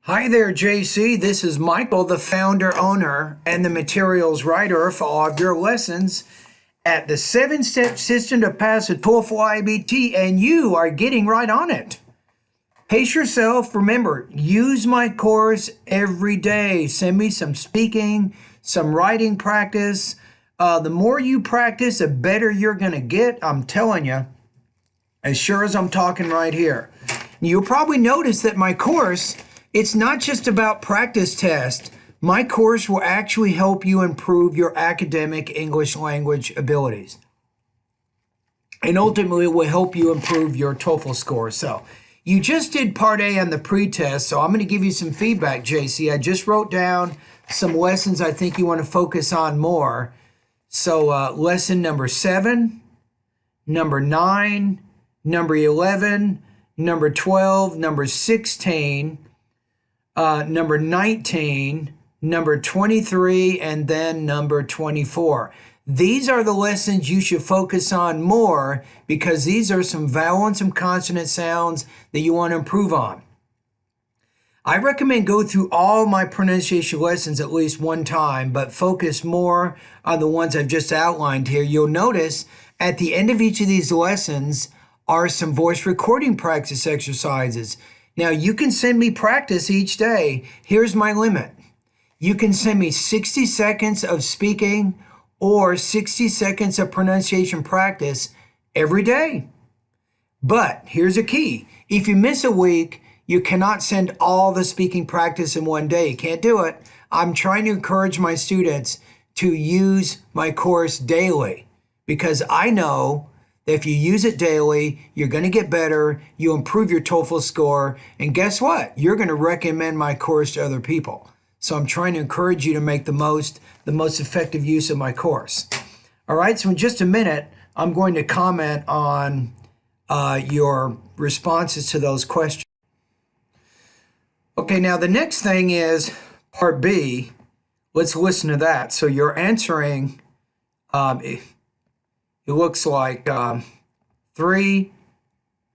Hi there, JC. This is Michael, the founder, owner, and the materials writer for all of your lessons at the 7-Step System to Pass a TOEFL IBT, and you are getting right on it. Pace yourself. Remember, use my course every day. Send me some speaking, some writing practice. The more you practice, the better you're going to get. I'm telling you, as sure as I'm talking right here. You'll probably notice that my course, it's not just about practice tests. My course will actually help you improve your academic English language abilities. And ultimately, it will help you improve your TOEFL score. So you just did part A on the pretest, so I'm going to give you some feedback, JC. I just wrote down some lessons I think you want to focus on more. So lesson number 7, number 9, number 11, number 12, number 16, number 19, number 23, and then number 24. These are the lessons you should focus on more because these are some vowel and some consonant sounds that you want to improve on. I recommend go through all my pronunciation lessons at least one time, but focus more on the ones I've just outlined here. You'll notice at the end of each of these lessons are some voice recording practice exercises. Now, you can send me practice each day. Here's my limit. You can send me 60 seconds of speaking or 60 seconds of pronunciation practice every day. But here's a key. If you miss a week, you cannot send all the speaking practice in one day. You can't do it. I'm trying to encourage my students to use my course daily because I know that if you use it daily, you're going to get better, you'll improve your TOEFL score, and guess what? You're going to recommend my course to other people. So I'm trying to encourage you to make the most effective use of my course. All right, so in just a minute, I'm going to comment on your responses to those questions. Okay, now the next thing is part B. Let's listen to that. So you're answering, it looks like 3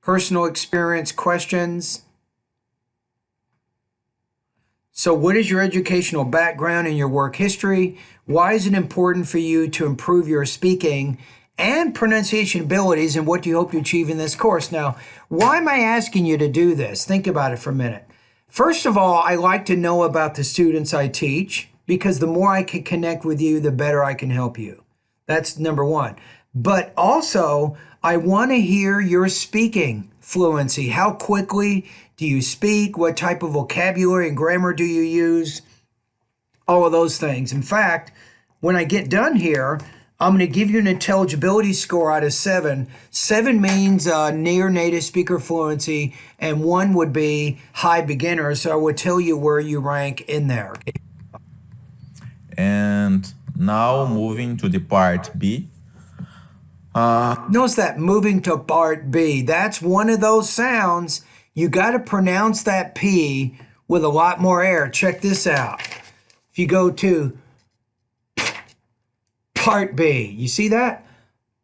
personal experience questions. So what is your educational background and your work history? Why is it important for you to improve your speaking and pronunciation abilities, and what do you hope to achieve in this course? Now, why am I asking you to do this? Think about it for a minute. First of all, I like to know about the students I teach because the more I can connect with you, the better I can help you. That's number one. But also, I want to hear your speaking fluency. How quickly do you speak? What type of vocabulary and grammar do you use? All of those things. In fact, when I get done here, I'm going to give you an intelligibility score out of 7. 7 means near native speaker fluency, and 1 would be high beginner. So I would tell you where you rank in there. And now moving to the part B. Notice that moving to part B, that's one of those sounds. You got to pronounce that P with a lot more air. Check this out. If you go to part B, you see that?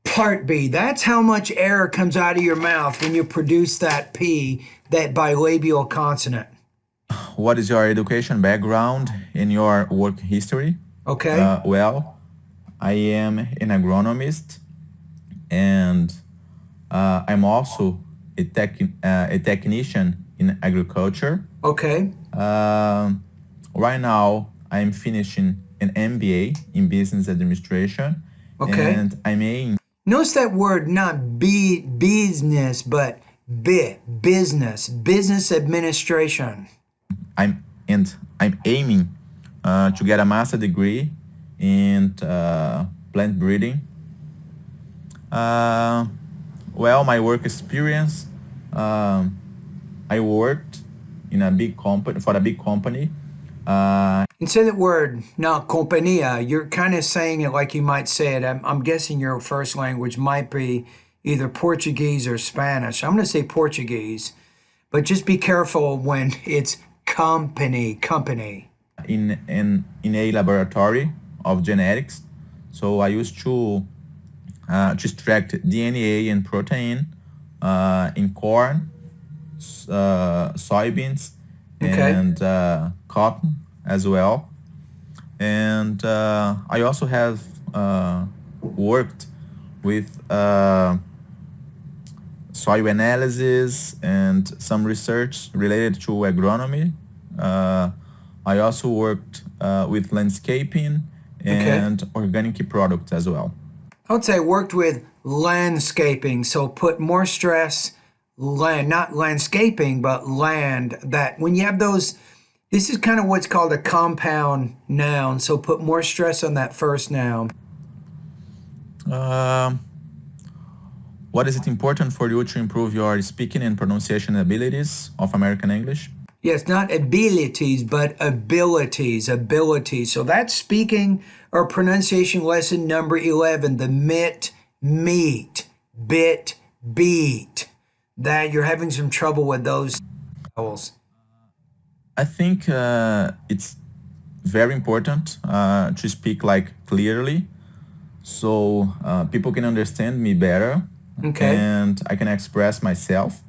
Part B, that's how much air comes out of your mouth when you produce that P, that bilabial consonant. What is your education background and your work history? Okay. Well, I am an agronomist, and I'm also a technician in agriculture. Okay. Right now, I'm finishing an MBA in business administration. Okay. And I'm aiming. Notice that word, not business, but business administration. I'm aiming to get a master degree in plant breeding. Well, my work experience, I worked in a big company, for a big company. Instead of that word, not compañía, you're kind of saying it like you might say it. I'm guessing your first language might be either Portuguese or Spanish. I'm going to say Portuguese, but just be careful when it's company. In a laboratory of genetics. So I used to extract DNA and protein in corn, soybeans, Okay. and cotton as well. And I also have worked with soil analysis and some research related to agronomy. Uh, I also worked with landscaping Okay. and organic products as well. I would say I worked with landscaping, so put more stress land, not landscaping, but land. That when you have those, this is kind of what's called a compound noun, so put more stress on that first noun. Um, what is it important for you to improve your speaking and pronunciation abilities of American English? Yes, not abilities, but abilities, abilities. So that's speaking or pronunciation lesson number 11, the mit, meet, bit, beat. That you're having some trouble with those vowels. I think it's very important to speak like clearly so people can understand me better Okay, and I can express myself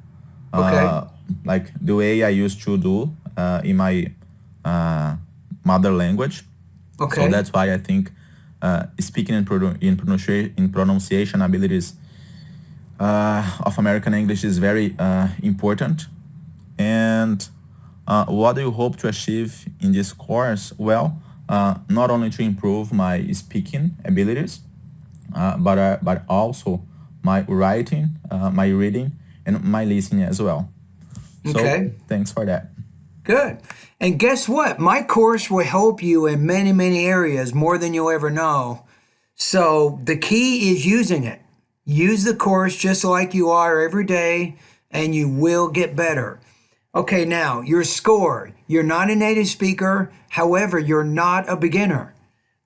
okay, uh, like the way I used to do in my uh, mother language. So okay, that's why I think speaking in pronunciation abilities of American English is very important. And what do you hope to achieve in this course? Well, not only to improve my speaking abilities, but also my writing, my reading, and my listening as well. So okay. thanks for that. Good. And guess what? My course will help you in many, many areas more than you'll ever know. So the key is using it. Use the course just like you are every day, and you will get better. Okay, now your score. You're not a native speaker. However, you're not a beginner.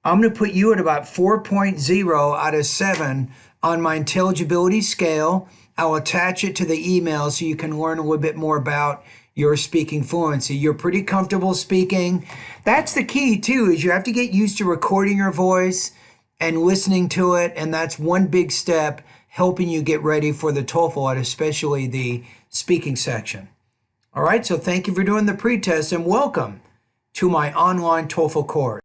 I'm going to put you at about 4.0 out of 7 on my intelligibility scale. I'll attach it to the email so you can learn a little bit more about your speaking fluency. You're pretty comfortable speaking. That's the key too, is you have to get used to recording your voice and listening to it, and that's one big step helping you get ready for the TOEFL, and especially the speaking section. All right, so thank you for doing the pretest and welcome to my online TOEFL course.